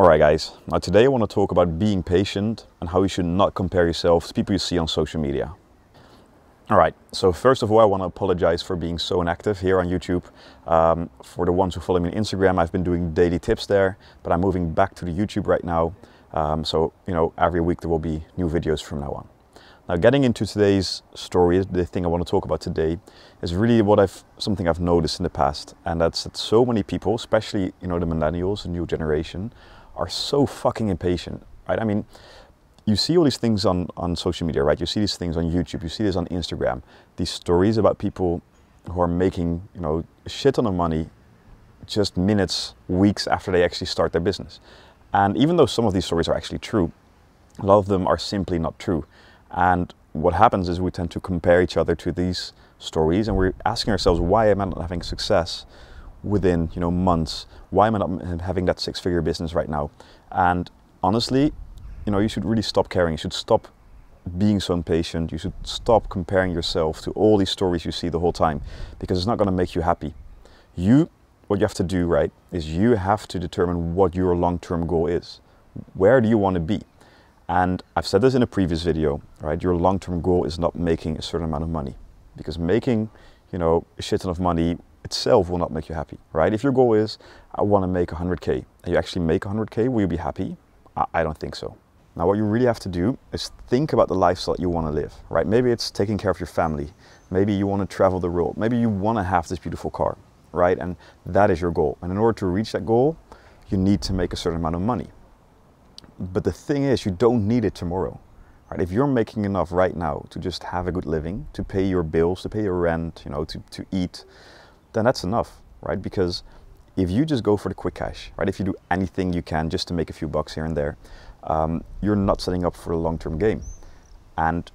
Alright guys, now today I want to talk about being patient and how you should not compare yourself to people you see on social media. Alright, so first of all I want to apologize for being so inactive here on YouTube. For the ones who follow me on Instagram, I've been doing daily tips there, but I'm moving back to the YouTube right now. So every week there will be new videos from now on. Now getting into today's story, the thing I want to talk about today is really something I've noticed in the past, and that's that so many people, especially the millennials, the new generation, are so fucking impatient, right? I mean, you see all these things on social media, right? You see these things on YouTube, you see this on Instagram, these stories about people who are making, a shit ton of money just minutes, weeks after they actually start their business. And even though some of these stories are actually true, a lot of them are simply not true. And what happens is we tend to compare each other to these stories, and we're asking ourselves, why am I not having success within months? Why am I not having that six-figure business right now? And honestly, you should really stop caring. You should stop being so impatient. You should stop comparing yourself to all these stories you see the whole time, because it's not going to make you happy. What you have to do, right, is you have to determine what your long-term goal is. Where do you want to be? And I've said this in a previous video, right? Your long-term goal is not making a certain amount of money, because making, a shit ton of money itself will not make you happy, right? If your goal is, I want to make 100K, and you actually make 100K, will you be happy? I don't think so. Now, what you really have to do is think about the lifestyle you want to live, right? Maybe it's taking care of your family. Maybe you want to travel the world. Maybe you want to have this beautiful car, right? And that is your goal. And in order to reach that goal, you need to make a certain amount of money. But the thing is, you don't need it tomorrow, right? If you're making enough right now to just have a good living, to pay your bills, to pay your rent, to eat, then that's enough, right? Because if you just go for the quick cash, right? If you do anything you can just to make a few bucks here and there, you're not setting up for a long-term game. And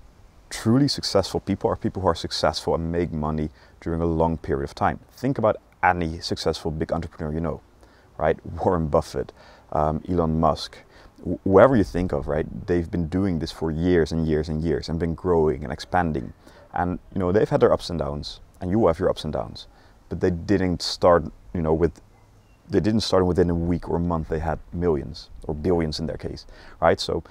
truly successful people are people who are successful and make money during a long period of time. Think about any successful big entrepreneur right? Warren Buffett, Elon Musk, whoever you think of, right? They've been doing this for years and years and years and been growing and expanding. And they've had their ups and downs, and you have your ups and downs. But they didn't start, they didn't start within a week or a month. They had millions or billions in their case, right? So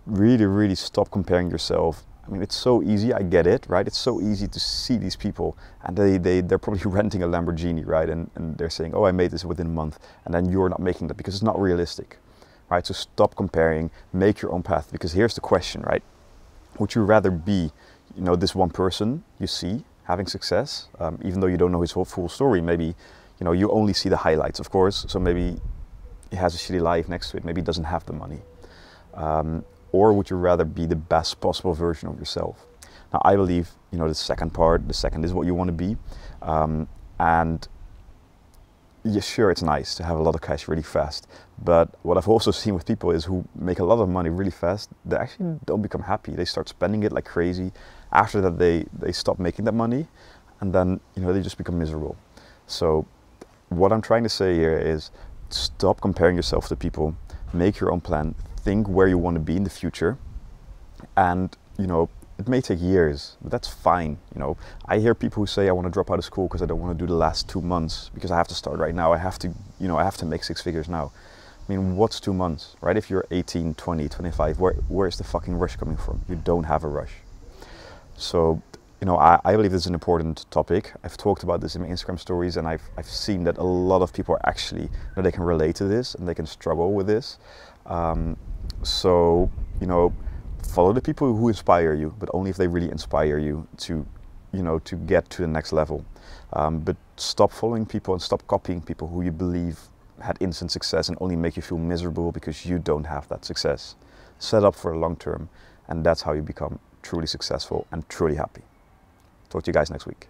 really, really stop comparing yourself. I mean, it's so easy, I get it, right? It's so easy to see these people, and they're probably renting a Lamborghini, right? And they're saying, oh, I made this within a month, and then you're not making that because it's not realistic, right? So stop comparing, make your own path, because here's the question, right? Would you rather be, this one person you see having success, even though you don't know his whole full story? Maybe, you only see the highlights, of course, so maybe he has a shitty life next to it, maybe he doesn't have the money. Or would you rather be the best possible version of yourself? Now, I believe, the second is what you want to be. And yeah, sure, it's nice to have a lot of cash really fast. But what I've also seen with people is who make a lot of money really fast, they actually don't become happy. They start spending it like crazy. After that, they stop making that money. And then, they just become miserable. So what I'm trying to say here is stop comparing yourself to people, make your own plan, think where you want to be in the future. And, it may take years, but that's fine. I hear people who say, I want to drop out of school because I don't want to do the last 2 months because I have to start right now. I have to, I have to make six figures now. I mean, what's 2 months, right? If you're 18, 20, 25, where's the fucking rush coming from? You don't have a rush. So, I believe this is an important topic. I've talked about this in my Instagram stories, and I've seen that a lot of people are actually, they can relate to this and they can struggle with this. So, follow the people who inspire you, but only if they really inspire you to, to get to the next level. But stop following people and stop copying people who you believe had instant success and only make you feel miserable because you don't have that success. Set up for the long term, and that's how you become truly successful and truly happy. Talk to you guys next week.